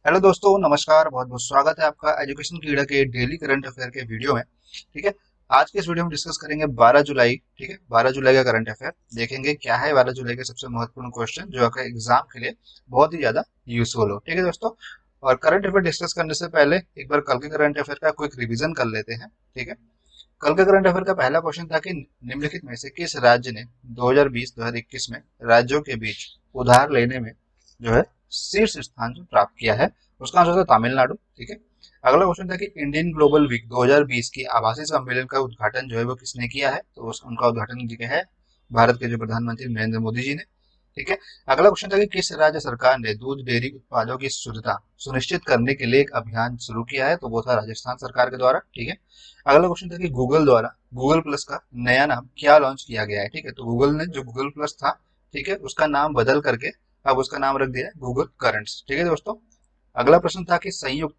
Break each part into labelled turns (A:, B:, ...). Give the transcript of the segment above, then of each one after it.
A: Hello दोस्तों, नमस्कार। बहुत बहुत स्वागत है आपका एजुकेशन कीड़ा के डेली करंट अफेयर के वीडियो में। ठीक है। आज के इस वीडियो में डिस्कस करेंगे 12 जुलाई। ठीक है, 12 जुलाई का करंट अफेयर देखेंगे क्या है 12 जुलाई के सबसे महत्वपूर्ण क्वेश्चन जो आपके एग्जाम के लिए बहुत ही ज्यादा यूजफुल हो। ठीक है दोस्तों, और करंट अफेयर डिस्कस करने से पहले एक बार कल के करंट अफेयर का क्विक रिविजन कर लेते हैं। ठीक है। कल के करंट अफेयर का पहला क्वेश्चन था कि निम्नलिखित में से किस राज्य ने 2020-2021 में राज्यों के बीच उधार लेने में जो है शीर्ष स्थान जो प्राप्त किया है। उसका आंसर था तमिलनाडु। ठीक है। अगला क्वेश्चन था कि इंडियन ग्लोबल वीक 2020 की आभासी सम्मेलन का उद्घाटन जो है वो किसने किया है। तो उनका उद्घाटन किया है भारत के जो प्रधानमंत्री नरेंद्र मोदी जी ने। ठीक है। अगला क्वेश्चन था कि किस राज्य सरकार ने दूध डेयरी उत्पादों की शुद्धता सुनिश्चित करने के लिए एक अभियान शुरू किया है। तो वो था राजस्थान सरकार के द्वारा। ठीक है। अगला क्वेश्चन था कि गूगल द्वारा गूगल प्लस का नया नाम क्या लॉन्च किया गया है। ठीक है। तो गूगल ने जो गूगल प्लस था, ठीक है, उसका नाम बदल करके अब उसका नाम रख दिया है गूगल करंट्स। ठीक है दोस्तों। अगला प्रश्न था कि संयुक्त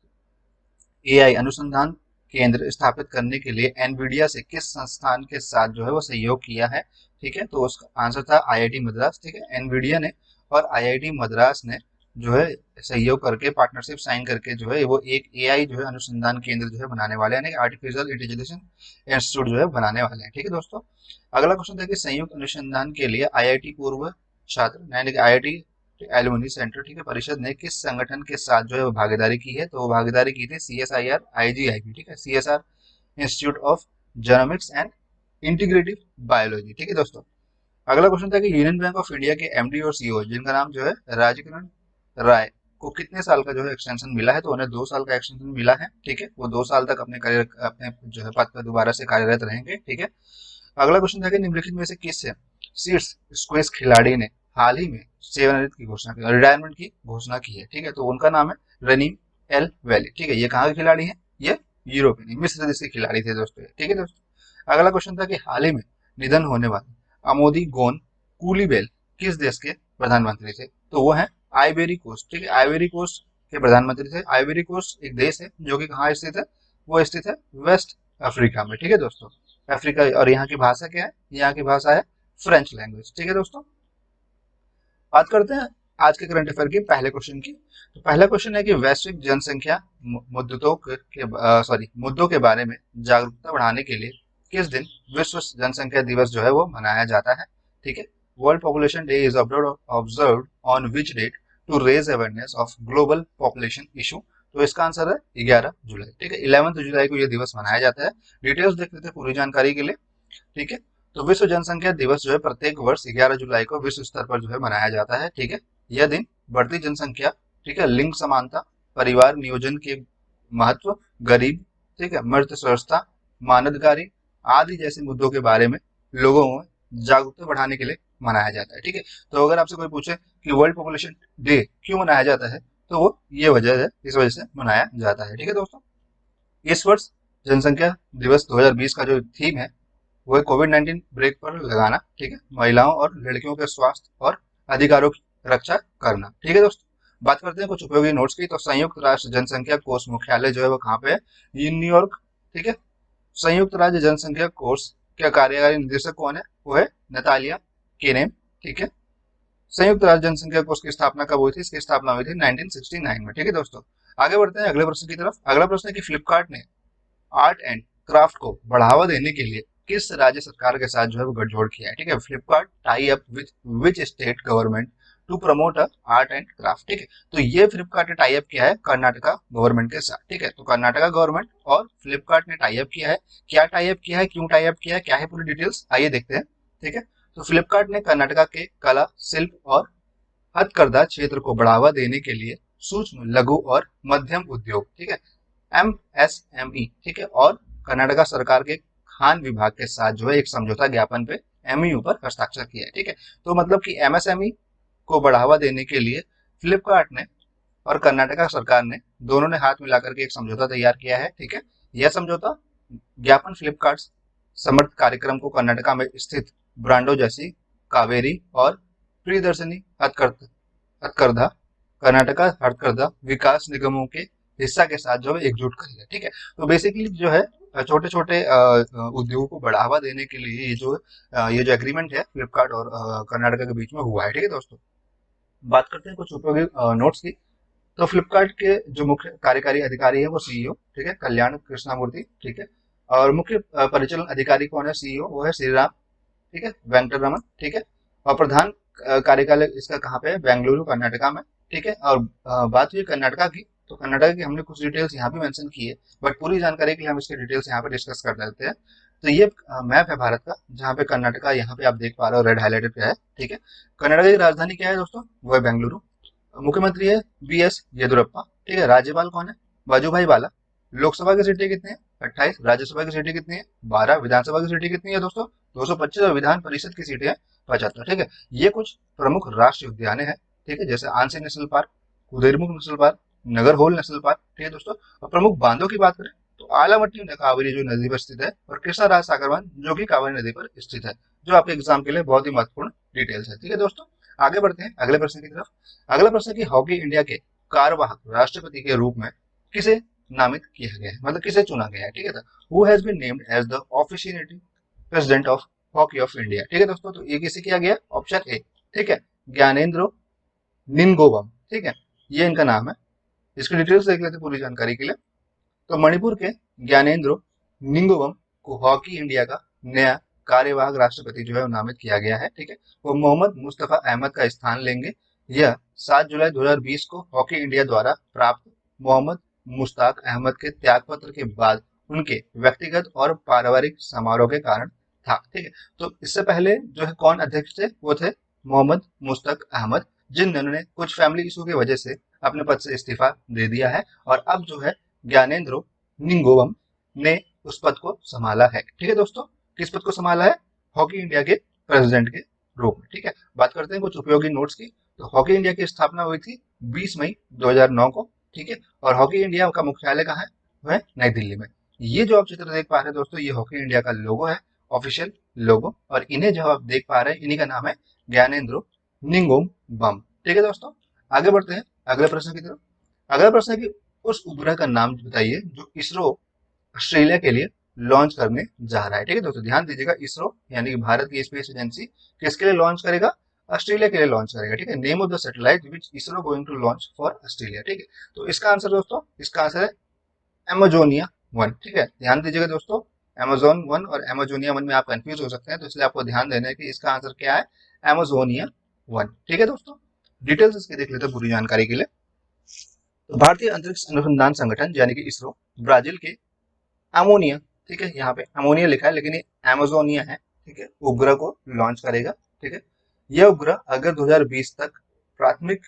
A: एआई अनुसंधान केंद्र स्थापित करने के लिए एनवीडिया से किस संस्थान के साथ जो है वो सहयोग किया है। ठीक है। तो उसका आंसर था आईआईटी मद्रास। ठीक है। एनवीडिया ने और आईआईटी मद्रास ने जो है सहयोग करके पार्टनरशिप साइन करके जो है वो एक एआई जो है अनुसंधान केंद्र जो है बनाने वाले हैं, यानी आर्टिफिशियल इंटेलिजेंस इंस्टीट्यूट जो है बनाने वाले हैं। ठीक है दोस्तों। अगला क्वेश्चन था कि संयुक्त अनुसंधान के लिए आईआईटी पूर्व छात्र यानी कि आईआईटी एलुमनी सेंटर, ठीक है, परिषद ने किस संगठन के साथ जो है वो भागीदारी की है। तो वो भागीदारी की थी सीएसआईआर आईजीआईबी। ठीक है, CSR institute of genomics and integrative biology. ठीक है दोस्तों। अगला क्वेश्चन था कि यूनियन बैंक ऑफ इंडिया के एमडी और सीईओ जिनका नाम जो है राजकिरण राय को कितने साल का जो है एक्सटेंशन मिला है। तो उन्हें 2 साल का एक्सटेंशन मिला है। ठीक है, वो 2 साल तक अपने करियर अपने जो है पद पर दोबारा से कार्यरत रहेंगे। ठीक है। अगला क्वेश्चन था कि निम्नलिखित में से किस शीर्ष स्क्वैश खिलाड़ी ने हाल ही में सेवानिवृत्त की घोषणा की, रिटायरमेंट की घोषणा की है। ठीक है। तो उनका नाम है रनीम एल वैली। ठीक है। ये कहाँ के खिलाड़ी हैं? ये यूरोपियन मिस्र देश के खिलाड़ी थे दोस्तों। ठीक है दोस्तों। अगला क्वेश्चन था कि हाल ही में निधन होने वाले अमोदी गोन कूलीबेल किस देश के प्रधानमंत्री थे। तो वो है आइवेरी कोस्ट। ठीक है, आइवेरी कोस्ट के प्रधानमंत्री थे। आइवेरी कोस्ट एक देश है जो कि कहाँ स्थित है, वो स्थित है वेस्ट अफ्रीका में। ठीक है दोस्तों, अफ्रीका। और यहाँ की भाषा क्या है? यहाँ की भाषा है फ्रेंच लैंग्वेज। ठीक है दोस्तों। बात करते हैं आज के करंट अफेयर के पहले क्वेश्चन की। तो पहला क्वेश्चन है कि वैश्विक जनसंख्या मुद्दों के बारे में जागरूकता बढ़ाने के लिए किस दिन विश्व जनसंख्या दिवस जो है वो मनाया जाता है। ठीक है। World population day is observed on which date to raise awareness of global population issue. तो इसका आंसर है 11 जुलाई। ठीक है, 11 जुलाई को यह दिवस मनाया जाता है। डिटेल्स देख लेते हैं पूरी जानकारी के लिए। ठीक है। तो विश्व जनसंख्या दिवस जो है प्रत्येक वर्ष 11 जुलाई को विश्व स्तर पर जो है मनाया जाता है। ठीक है। यह दिन बढ़ती जनसंख्या, ठीक है, लिंग समानता, परिवार नियोजन के महत्व, गरीब, ठीक है, मृत स्वस्थता, मानवाधिकारी आदि जैसे मुद्दों के बारे में लोगों में जागरूकता बढ़ाने के लिए मनाया जाता है। ठीक है। तो अगर आपसे कोई पूछे कि वर्ल्ड पॉपुलेशन डे क्यों मनाया जाता है, तो वो ये वजह है, इस वजह से मनाया जाता है। ठीक है दोस्तों। इस वर्ष जनसंख्या दिवस 2020 का जो थीम है वो है कोविड-19 ब्रेक पर लगाना। ठीक है, महिलाओं और लड़कियों के स्वास्थ्य और अधिकारों की रक्षा करना। ठीक है दोस्तों। बात करते हैं कुछ उपयोगी नोट्स की। तो संयुक्त राष्ट्र जनसंख्या कोष मुख्यालय जो है वो कहाँ पे है? ये न्यूयॉर्क। ठीक है। संयुक्त राज्य जनसंख्या कोष का कार्यकारी निदेशक कौन है? वो है नतालिया केनेम। ठीक है। संयुक्त राज्य जनसंख्या कोष की स्थापना कब हुई थी? इसकी स्थापना हुई थी 1969 में। ठीक है दोस्तों। आगे बढ़ते हैं अगले प्रश्न की तरफ। अगला प्रश्न है कि फ्लिपकार्ट ने आर्ट एंड क्राफ्ट को बढ़ावा देने के लिए किस राज्य सरकार के साथ जो है वो गठजोड़ किया है। ठीक है, Flipkart tie up with which state government to promote art and craft. ठीक है। तो ये फ्लिपकार्ट ने टाई अप किया है कर्नाटका गवर्नमेंट के साथ। ठीक है। तो कर्नाटका गवर्नमेंट और फ्लिपकार्ट ने टाई अप किया है। क्या टाई अप किया है, क्यों टाई अप किया है, क्या है पूरी डिटेल्स, आइए देखते हैं। ठीक है। तो फ्लिपकार्ट ने कर्नाटका के कला, शिल्प और हथकरघा क्षेत्र को बढ़ावा देने के लिए सूक्ष्म, लघु और मध्यम उद्योग, ठीक है, एमएसएमई, ठीक है, और कर्नाटका सरकार के खान विभाग के साथ जो है एक समझौता ज्ञापन पे एमयू पर हस्ताक्षर किया है। ठीक है। तो मतलब कि एमएसएमई को बढ़ावा देने के लिए फ्लिपकार्ट ने और कर्नाटका सरकार ने दोनों ने हाथ मिलाकर के एक समझौता तैयार किया है। ठीक है। यह समझौता ज्ञापन फ्लिपकार्ट समर्थ कार्यक्रम को कर्नाटका में स्थित ब्रांडों जैसी कावेरी और प्रियदर्शनी हथकरघा कर्नाटका हथकरघा विकास निगमों के हिस्सा के साथ जो है एकजुट करेगा। ठीक है। तो बेसिकली जो है छोटे छोटे उद्योगों को बढ़ावा देने के लिए ये जो एग्रीमेंट है फ्लिपकार्ट और कर्नाटका के बीच में हुआ है। ठीक है दोस्तों। बात करते हैं कुछ उपयोगी नोट्स की। तो फ्लिपकार्ट के जो मुख्य कार्यकारी अधिकारी है वो सीईओ, ठीक है, कल्याण कृष्णामूर्ति, ठीक है। और मुख्य परिचालन अधिकारी कौन है, सीईओ, वो है श्रीराम, ठीक है, वेंकटरमन, ठीक है। और प्रधान कार्यालय इसका कहाँ पे है, बेंगलुरु कर्नाटका में, ठीक है। और बात हुई कर्नाटका की, तो कर्नाटका की हमने कुछ डिटेल्स यहाँ भी मेंशन की है, बट पूरी जानकारी के लिए हम इसके डिटेल्स यहाँ पे डिस्कस कर लेते हैं। तो ये मैप है भारत का, जहाँ पे कर्नाटका यहाँ पे आप देख पा रहे हो रेड हाईलाइटेड पे है, ठीक है। कर्नाटका की राजधानी क्या है दोस्तों, वो है बेंगलुरु। मुख्यमंत्री है बीएस येदुरप्पा, ठीक है। राज्यपाल कौन है, वाजूभाई वाला। लोकसभा की सीटें कितनी है, 28। राज्यसभा की सीटें कितनी है, 12। विधानसभा की सीटें कितनी है दोस्तों, 225। और विधान परिषद की सीटें 75, ठीक है। ये कुछ प्रमुख राष्ट्रीय उद्यान है, ठीक है, जैसे ANSI national park, Kudremukh national park, Nagarhole national park, ठीक है दोस्तों। और प्रमुख बांधों की बात करें तो आलामट्टी कावेरी जो नदी पर स्थित है, और कृष्णा राज सागर बांध जो कि कावेरी नदी पर स्थित है, जो आपके एग्जाम के लिए बहुत ही महत्वपूर्ण डिटेल्स है, ठीक है दोस्तों। आगे बढ़ते हैं अगले प्रश्न की तरफ। अगला प्रश्न की हॉकी इंडिया के कार्यवाहक राष्ट्रपति के रूप में किसे नामित किया गया है, मतलब किसे चुना गया है, ठीक है। Who has been named as the officiating president of hockey of India, ठीक है दोस्तों। तो ये किसे किया गया, ऑप्शन ए, ठीक है, ज्ञानेंद्र निनगोवम, ठीक है, ये इनका नाम है। इसकी डिटेल्स देख लेते हैं पूरी जानकारी के लिए। तो मणिपुर के ज्ञानेंद्र निंगोवम को हॉकी इंडिया का नया कार्यवाहक राष्ट्रपति जो है वो नामित किया गया है, ठीक है। वो मोहम्मद मुस्तफा अहमद का स्थान लेंगे। यह 7 जुलाई 2020 को हॉकी इंडिया द्वारा प्राप्त मोहम्मद मुश्ताक अहमद के त्यागपत्र के बाद उनके व्यक्तिगत और पारिवारिक समारोह के कारण था, ठीक है। तो इससे पहले जो है कौन अध्यक्ष थे, वो थे मोहम्मद मुश्ताक अहमद, जिन्होंने कुछ फैमिली इशू की वजह से अपने पद से इस्तीफा दे दिया है। और अब जो है ज्ञानेंद्र निंगोवम ने उस पद को संभाला है, ठीक है दोस्तों। किस पद को संभाला है, हॉकी इंडिया के प्रेसिडेंट के रूप में, ठीक है। बात करते हैं कुछ उपयोगी नोट्स की। तो हॉकी इंडिया की स्थापना हुई थी 20 मई 2009 को, ठीक है। और हॉकी इंडिया का मुख्यालय कहाँ है, वह नई दिल्ली में। ये जो आप चित्र देख पा रहे हैं दोस्तों, ये हॉकी इंडिया का लोगो है, ऑफिशियल लोगो। और इन्हें जो आप देख पा रहे हैं, इन्हीं का नाम है ज्ञानेंद्र निंगोम बम, ठीक है दोस्तों। आगे बढ़ते हैं अगले प्रश्न की तरफ। अगला प्रश्न है कि उस उपग्रह का नाम बताइए जो इसरो ऑस्ट्रेलिया के लिए लॉन्च करने जा रहा है, ठीक है दोस्तों। ध्यान दीजिएगा, इसरो यानी कि भारत की स्पेस एजेंसी किसके लिए लॉन्च करेगा, ऑस्ट्रेलिया के लिए लॉन्च करेगा, ठीक है। Name of the satellite which ISRO going to launch for Australia, ठीक है। तो इसका आंसर दोस्तों, इसका आंसर है एमेजोनिया 1, ठीक है। ध्यान दीजिएगा दोस्तों, एमेजोन 1 और एमेजोनिया 1 में आप कंफ्यूज हो सकते हैं, तो इसलिए आपको ध्यान देना है कि इसका आंसर क्या है, एमेजोनिया 1, ठीक है दोस्तों। डिटेल्स इसके देख लेते हैं पूरी जानकारी के लिए। तो भारतीय अंतरिक्ष अनुसंधान संगठन यानी कि इसरो ब्राजील के अमोनिया, ठीक है, यहाँ पे अमोनिया लिखा है लेकिन ये एमेजोनिया है, ठीक है, उपग्रह को लॉन्च करेगा, ठीक है। यह उपग्रह अगस्त 2020 तक प्राथमिक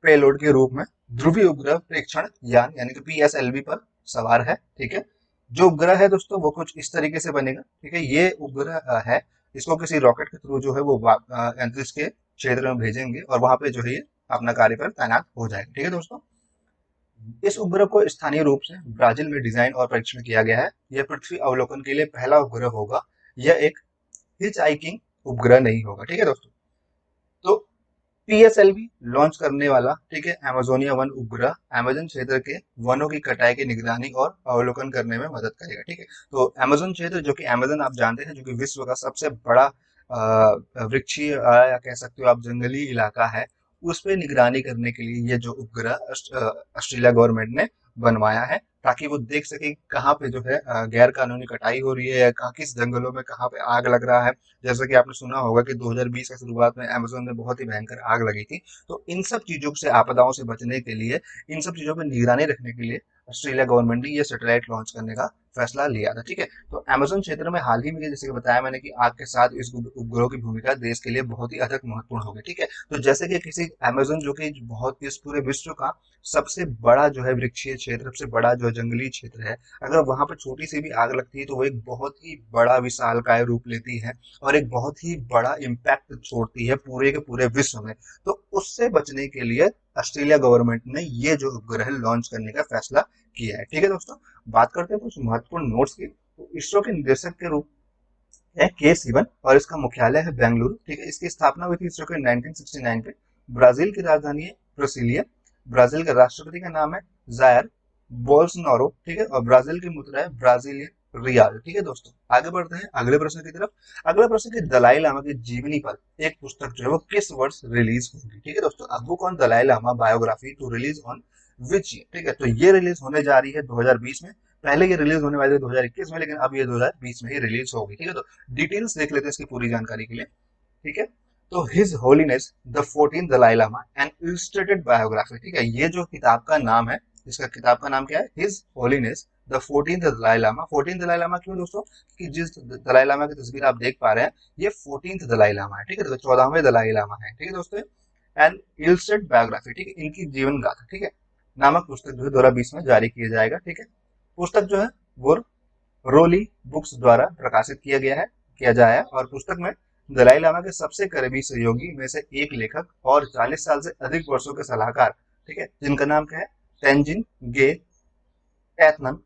A: पेलोड के रूप में ध्रुवीय उपग्रह प्रेक्षण यान यानी कि पीएसएलवी पर सवार है, ठीक है। जो उपग्रह है दोस्तों वो कुछ इस तरीके से बनेगा, ठीक है। ये उपग्रह है, इसको किसी रॉकेट के थ्रू जो है वो अंतरिक्ष के क्षेत्र में भेजेंगे और वहां पे जो है ये अपना कार्य पर तैनात हो जाएगा, ठीक है दोस्तों। इस उपग्रह को स्थानीय रूप से ब्राजील में डिजाइन और परीक्षण किया गया है। यह पृथ्वी अवलोकन के लिए पहला उपग्रह होगा। यह एक हिच हाइकिंग उपग्रह नहीं होगा, ठीक है दोस्तों। तो पीएसएलवी लॉन्च करने वाला, ठीक है, अमेजोनिया 1 उपग्रह अमेजन क्षेत्र के वनों की कटाई की निगरानी और अवलोकन करने में मदद करेगा, ठीक है। तो अमेजन क्षेत्र जो कि अमेजन आप जानते हैं जो कि विश्व का सबसे बड़ा वृक्षीय या कह सकते हो आप जंगली इलाका है, उस पे निगरानी करने के लिए ये जो उपग्रह ऑस्ट्रेलिया गवर्नमेंट ने बनवाया है, ताकि वो देख सके कहाँ पे जो है गैर कानूनी कटाई हो रही है या कहाँ किस जंगलों में कहाँ पे आग लग रहा है। जैसा कि आपने सुना होगा कि 2020 की शुरुआत में अमेज़न में बहुत ही भयंकर आग लगी थी। तो इन सब चीजों से, आपदाओं से बचने के लिए, इन सब चीजों पर निगरानी रखने के लिए ऑस्ट्रेलिया गवर्नमेंट ने ये सैटेलाइट लॉन्च करने का फैसला लिया था, ठीक है। तो अमेज़न क्षेत्र में हाल ही में जैसे कि बताया मैंने कि आग के साथ इस उपग्रह की भूमिका देश के लिए बहुत ही अधिक महत्वपूर्ण होगी, ठीक है। तो जैसे कि किसी अमेज़न जो कि बहुत इस पूरे विश्व का सबसे बड़ा जो है वृक्षीय क्षेत्र, सबसे बड़ा जो जंगली क्षेत्र है, अगर वहां पर छोटी सी भी आग लगती है तो वो एक बहुत ही बड़ा विशालकाय रूप लेती है और एक बहुत ही बड़ा इम्पैक्ट छोड़ती है पूरे के पूरे विश्व में। तो उससे बचने के लिए ऑस्ट्रेलिया गवर्नमेंट ने ये जो उपग्रह लॉन्च करने का फैसला किया है, ठीक है दोस्तों। बात करते हैं कुछ महत्वपूर्ण नोट्स की। तो इसरो के निदेशक के रूप है के सिवन और इसका मुख्यालय है बेंगलुरु, ठीक है। इसकी स्थापना हुई थी इसरो के 1969 पे। ब्राजील की राजधानी है ब्रासिलिया। ब्राजील के राष्ट्रपति का नाम है जायर बोल्सोनारो, ठीक है। और ब्राजील की मुद्रा है ब्राजीलियन रियाल, ठीक है दोस्तों। आगे बढ़ते हैं अगले प्रश्न की तरफ। अगला प्रश्न कि दलाई लामा की जीवनी पर एक पुस्तक जो है वो किस वर्ष रिलीज होगी, ठीक है दोस्तों। अब book on Dalai Lama biography to release on which year, ठीक है। तो ये रिलीज होने जा रही है 2020 में, पहले ये रिलीज होने वाली है 2021 में, लेकिन अब ये 2020 में ही रिलीज होगी, ठीक है। तो डिटेल्स देख लेते हैं इसकी पूरी जानकारी के लिए, ठीक है। तो his holiness the 14th Dalai Lama an illustrated biography, ठीक है। ये जो किताब का नाम है, इसका किताब का नाम क्या है, his holiness the 14th Dalai Lama. 14th Dalai Lama क्यों दोस्तों, कि जिस दलाई लामा की तस्वीर आप देख पा रहे हैं ये 14th दलाई लामा है, ठीक है। तो 14वें दलाई लामा है, ठीक है दोस्तों। एंड इलस्ट्रेटेड बायोग्राफी, ठीक है, इनकी जीवन गाथा, ठीक है, नामक पुस्तक जो है 2020 में जारी किया जाएगा, ठीक है। पुस्तक जो है वो रोली बुक्स द्वारा प्रकाशित किया जाए, और पुस्तक में दलाई लामा के सबसे करीबी सहयोगी में से एक लेखक और 40 साल से अधिक वर्षों के सलाहकार, ठीक है, जिनका नाम क्या है, तेंजिन गे टैतनन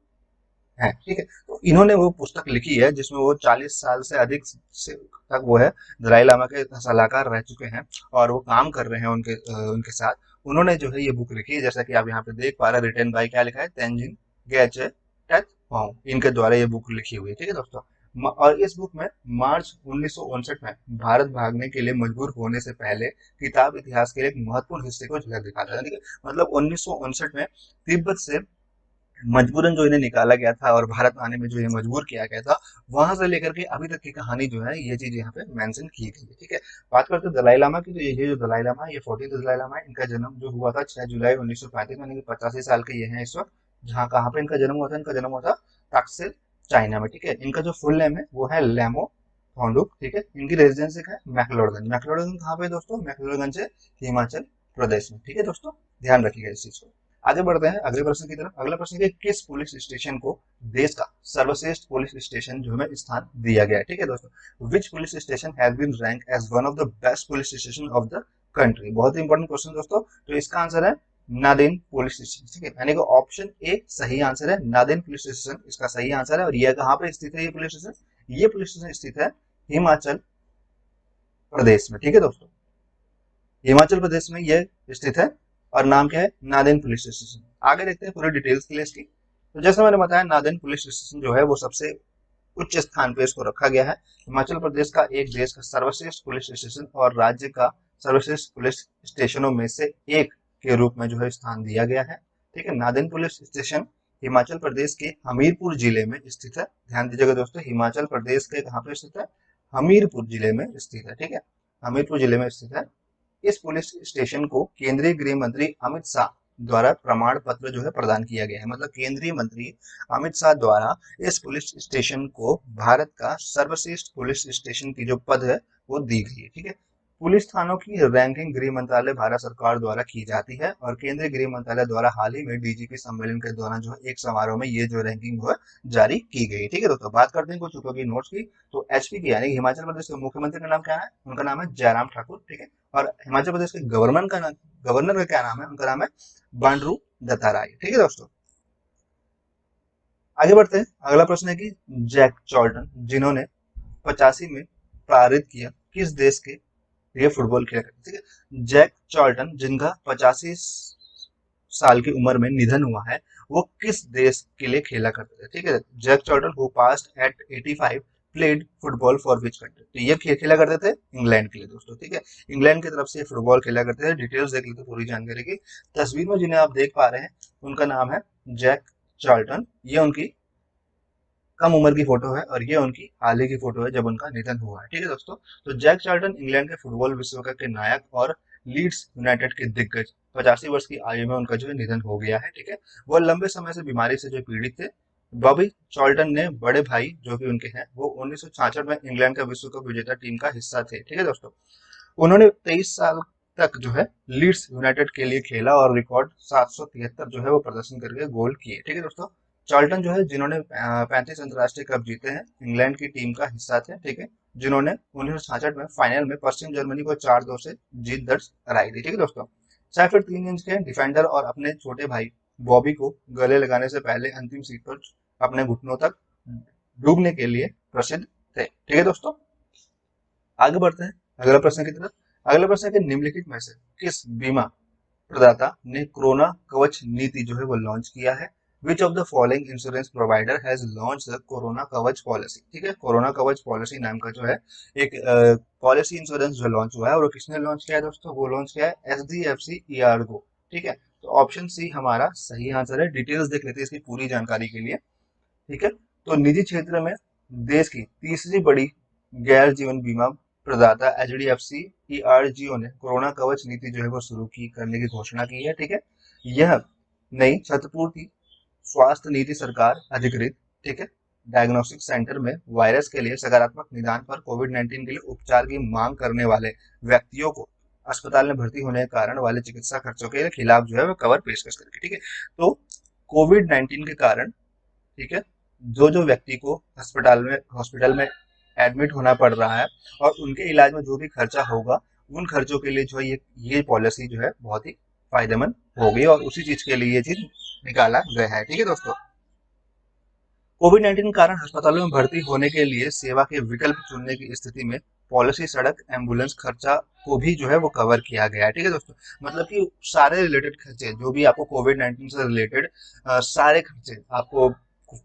A: है, ठीक है। तो इन्होंने वो पुस्तक लिखी है जिसमें वो 40 साल से अधिक से तक वो है दलाई लामा के सलाहकार रह चुके हैं, और वो काम कर रहे हैं उनके साथ। उन्होंने जो है ये बुक लिखी है, जैसा कि आप यहाँ पे देख पा रहे हैं, रिटन बाय क्या लिखा है, तेंजिन गैचे टैत होंग, इनके द्वारा ये बुक लिखी हुई है, ठीक है दोस्तों। और इस बुक में मार्च 1959 में भारत भागने के लिए मजबूर होने से पहले किताब इतिहास के एक महत्वपूर्ण हिस्से को झलक दिखाता है, ठीक है। मतलब 1959 में तिब्बत से मजबूरन जो इन्हें निकाला गया था और भारत आने में जो इन्हें मजबूर किया गया था, वहां से लेकर के अभी तक की कहानी जो है ये चीज यहाँ पे मेंशन की गई है, ठीक है। बात करते हैं दलाई लामा की, तो ये जो दलाई लामा है ये 14th दलाई लामा है। इनका जन्म जो हुआ था 6 जुलाई 1935 में, यानी कि 85 साल के ये हैं इस वक्त। जहाँ कहाँ पे इनका जन्म हुआ था, इनका जन्म हुआ था ताकसेल चाइना में, ठीक है। इनका जो फुल नेम है वो है लेमो थोंडुक, ठीक है। इनकी रेजिडेंसी है मैक्लोडगंज। मैक्लोडगंज कहाँ पे दोस्तों, मैक्लोडगंज है हिमाचल प्रदेश में, ठीक है दोस्तों, ध्यान रखिएगा इस चीज को। आगे बढ़ते हैं अगले प्रश्न की तरफ। अगला प्रश्न है कि किस पुलिस स्टेशन को देश का सर्वश्रेष्ठ पुलिस स्टेशन जो है स्थान दिया गया है, ठीक है दोस्तों। Which police station has been rank as one of the best police station of the country. बहुत ही इंपॉर्टेंट क्वेश्चन दोस्तों। तो इसका आंसर है नादेन पुलिस स्टेशन, ठीक है। यानी कि ऑप्शन ए सही आंसर है, नादेन पुलिस स्टेशन इसका सही आंसर है। और यह कहाँ पे स्थित है ये पुलिस स्टेशन, ये पुलिस स्टेशन स्थित है हिमाचल प्रदेश में, ठीक है दोस्तों। हिमाचल प्रदेश में यह स्थित है, और नाम क्या है, नादेन पुलिस स्टेशन। आगे देखते हैं पूरी डिटेल्स के लिए इसकी। तो जैसे मैंने बताया नादेन पुलिस स्टेशन जो है वो सबसे उच्च स्थान पे इसको रखा गया है। हिमाचल प्रदेश का एक देश का सर्वश्रेष्ठ पुलिस स्टेशन और राज्य का सर्वश्रेष्ठ पुलिस स्टेशनों में से एक के रूप में जो है स्थान दिया गया है, ठीक है। नादेन पुलिस स्टेशन हिमाचल प्रदेश के हमीरपुर जिले में स्थित है। ध्यान दीजिएगा दोस्तों, हिमाचल प्रदेश के कहाँ पे स्थित है, हमीरपुर जिले में स्थित है, ठीक है, हमीरपुर जिले में स्थित है। इस पुलिस स्टेशन को केंद्रीय गृह मंत्री अमित शाह द्वारा प्रमाण पत्र जो है प्रदान किया गया है। मतलब केंद्रीय मंत्री अमित शाह द्वारा इस पुलिस स्टेशन को भारत का सर्वश्रेष्ठ पुलिस स्टेशन की जो पद है वो दी गई है, ठीक है। पुलिस थानों की रैंकिंग गृह मंत्रालय भारत सरकार द्वारा की जाती है, और केंद्रीय गृह मंत्रालय द्वारा हाल ही में डीजीपी सम्मेलन के दौरान जो है एक समारोह में ये जो रैंकिंग है जारी की गई, ठीक है दोस्तों। बात करते हैं कुछ उपयोगी नोट्स की। तो एचपी की यानी हिमाचल प्रदेश के मुख्यमंत्री का नाम क्या है, उनका नाम है जयराम ठाकुर, ठीक है। और हिमाचल प्रदेश के गवर्नर का क्या नाम है, उनका नाम है बंडारू दत्तात्रेय, ठीक है दोस्तों। आगे बढ़ते हैं। अगला प्रश्न है कि जैक चार्ल्टन जिन्होंने 85 में पारित किया किस देश के लिए फुटबॉल खेला करते, ठीक है। जैक चार्ल्टन जिनका 85 साल की उम्र में निधन हुआ है, वो किस देश के लिए खेला करते थे, ठीक है। Jack Charlton who passed at 85 played football for which country. तो ये खेला करते थे इंग्लैंड के लिए दोस्तों, ठीक है। इंग्लैंड की तरफ से फुटबॉल खेला करते थे। डिटेल्स देख लेते पूरी जानकारी की। तस्वीर में जिन्हें आप देख पा रहे हैं उनका नाम है जैक चार्ल्टन। ये उनकी कम उम्र की फोटो है, और ये उनकी हाल ही की फोटो है जब उनका निधन हुआ है, ठीक है दोस्तों। तो जैक चार्ल्टन इंग्लैंड के फुटबॉल विश्व कप के नायक और लीड्स यूनाइटेड के दिग्गज, 85 वर्ष की आयु में उनका जो है निधन हो गया है, ठीक है। वो लंबे समय से बीमारी से जो पीड़ित थे। बॉबी चार्ल्टन ने बड़े भाई जो कि उनके हैं वो 1966 में इंग्लैंड का विश्व कप विजेता टीम का हिस्सा थे, ठीक है दोस्तों। उन्होंने 23 साल तक जो है लीड्स यूनाइटेड के लिए खेला और रिकॉर्ड 773 जो है वो प्रदर्शन करके गोल किए, ठीक है दोस्तों। चार्ल्टन जो है जिन्होंने 35 अंतर्राष्ट्रीय कप जीते हैं, इंग्लैंड की टीम का हिस्सा थे, ठीक है, जिन्होंने 1966 में फाइनल में पश्चिम जर्मनी को 4-2 से जीत दर्ज कराई थी, ठीक है दोस्तों। 6 फीट 3 इंच के डिफेंडर और अपने छोटे भाई बॉबी को गले लगाने से पहले अंतिम सीट पर अपने घुटनों तक डूबने के लिए प्रसिद्ध थे, ठीक है दोस्तों। आगे बढ़ते हैं अगला प्रश्न की तरफ। अगला प्रश्न है कि निम्नलिखित में से किस बीमा प्रदाता ने कोरोना कवच नीति जो है वो लॉन्च किया है। Which of the following insurance provider has launch the corona कवच पॉलिसी, ठीक है। कोरोना कवच पॉलिसी नाम का जो है एक पॉलिसी इंश्योरेंस जो लॉन्च हुआ है, और किसने लॉन्च किया है दोस्तों, वो लॉन्च किया है HDFC ERGO, ठीक है। तो ऑप्शन सी हमारा सही आंसर है। डिटेल्स देख लेते हैं इसकी पूरी जानकारी के लिए। ठीक है, तो निजी क्षेत्र में देश की तीसरी बड़ी गैर जीवन बीमा प्रदाता एचडीएफसी ईआरजीओ ने कोरोना कवच नीति जो है वो शुरू की करने की घोषणा की है। ठीक है, यह नई क्षतिपूर्ति स्वास्थ्य नीति सरकार अधिकृत, ठीक है, डायग्नोस्टिक सेंटर में वायरस के लिए सकारात्मक निदान पर कोविड-19 के लिए उपचार की मांग करने वाले व्यक्तियों को अस्पताल में भर्ती होने के कारण वाले चिकित्सा खर्चों के खिलाफ जो है वो कवर पेशकश करेगी। ठीक है, तो कोविड-19 के कारण, ठीक है, जो व्यक्ति को हॉस्पिटल में एडमिट होना पड़ रहा है और उनके इलाज में जो भी खर्चा होगा, उन खर्चों के लिए जो है ये पॉलिसी जो है बहुत ही फायदेमंद होगी और उसी चीज के लिए ये चीज निकाला गया है। ठीक है दोस्तों, कोविड-19 के कारण अस्पतालों में भर्ती होने के लिए सेवा के विकल्प चुनने की स्थिति में पॉलिसी सड़क एम्बुलेंस खर्चा को भी जो है वो कवर किया गया है। ठीक है दोस्तों, मतलब कि सारे रिलेटेड खर्चे जो भी आपको कोविड-19 से रिलेटेड सारे खर्चे, आपको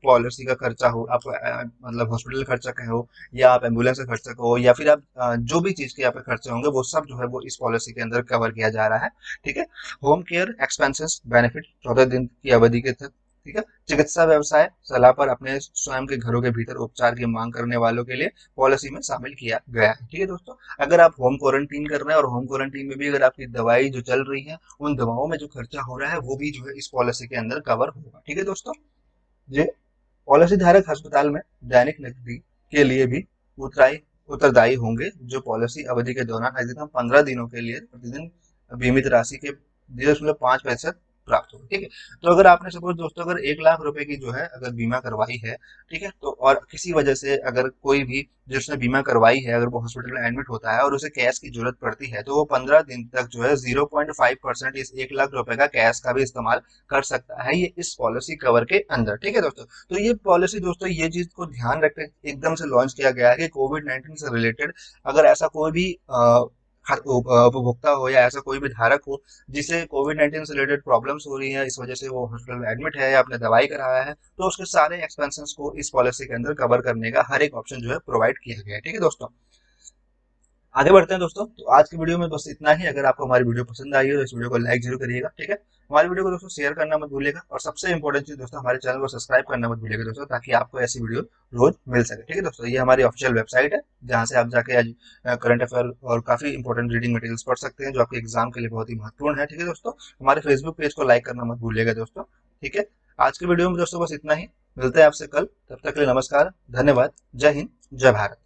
A: पॉलिसी का खर्चा हो, आप मतलब हॉस्पिटल खर्चा का हो, या आप एम्बुलेंस का खर्चा का हो, या फिर आप जो भी चीज के यहाँ पे खर्चे होंगे वो सब जो है वो इस पॉलिसी के अंदर कवर किया जा रहा है। ठीक है, होम केयर एक्सपेंसेस बेनिफिट 14 दिन की अवधि के तहत, ठीक है, चिकित्सा व्यवसाय सलाह पर अपने स्वयं के घरों के भीतर उपचार की मांग करने वालों के लिए पॉलिसी में शामिल किया गया है। ठीक है दोस्तों, अगर आप होम क्वारंटीन कर रहे हैं और होम क्वारंटीन में भी अगर आपकी दवाई जो चल रही है, उन दवाओं में जो खर्चा हो रहा है वो भी जो है इस पॉलिसी के अंदर कवर होगा। ठीक है दोस्तों, ये पॉलिसी धारक अस्पताल में दैनिक नकदी के लिए भी उत्तरदायी होंगे, जो पॉलिसी अवधि के दौरान अधिकतम 15 दिनों के लिए प्रतिदिन बीमित राशि के 0.5% प्राप्त होगी। ठीक है, तो अगर आपने सपोज दोस्तों अगर 1 लाख रुपए की जो है अगर बीमा करवाई है, ठीक है, तो और किसी वजह से अगर कोई भी जिसने बीमा करवाई है अगर वो हॉस्पिटल में एडमिट होता है और उसे कैश की जरूरत पड़ती है, तो वो 15 दिन तक जो है 0.5% इस 1 लाख रुपए का कैश का भी इस्तेमाल कर सकता है, ये इस पॉलिसी कवर के अंदर। ठीक है दोस्तों, तो ये पॉलिसी दोस्तों ये चीज को ध्यान रखते एकदम से लॉन्च किया गया है कि कोविड-19 से रिलेटेड अगर ऐसा कोई भी उपभोक्ता हो या ऐसा कोई भी धारक हो जिसे कोविड-19 से रिलेटेड प्रॉब्लम्स हो रही है, इस वजह से वो हॉस्पिटल में एडमिट है या आपने दवाई कराया है, तो उसके सारे एक्सपेंसेस को इस पॉलिसी के अंदर कवर करने का हर एक ऑप्शन जो है प्रोवाइड किया गया है। ठीक है दोस्तों, आगे बढ़ते हैं दोस्तों। तो आज की वीडियो में बस इतना ही। अगर आपको हमारी वीडियो पसंद आई हो तो इस वीडियो को लाइक जरूर करिएगा। ठीक है, हमारी वीडियो को दोस्तों शेयर करना मत भूलिएगा और सबसे इंपॉर्टेंट चीज दोस्तों हमारे चैनल को सब्सक्राइब करना मत भूलिएगा दोस्तों, ताकि आपको ऐसी वीडियो रोज मिल सके। ठीक है दोस्तों, ये हमारी ऑफिशियल वेबसाइट है जहाँ से आप जाके आज करंट अफेयर और काफी इंपॉर्टेंट रीडिंग मटेरियल्स पढ़ सकते हैं जो आपके एग्जाम के लिए बहुत ही महत्वपूर्ण है। ठीक है दोस्तों, हमारे फेसबुक पेज को लाइक करना मत भूलिएगा दोस्तों। ठीक है, आज की वीडियो में दोस्तों बस इतना ही। मिलते हैं आपसे कल, तब तक के लिए नमस्कार, धन्यवाद, जय हिंद, जय भारत।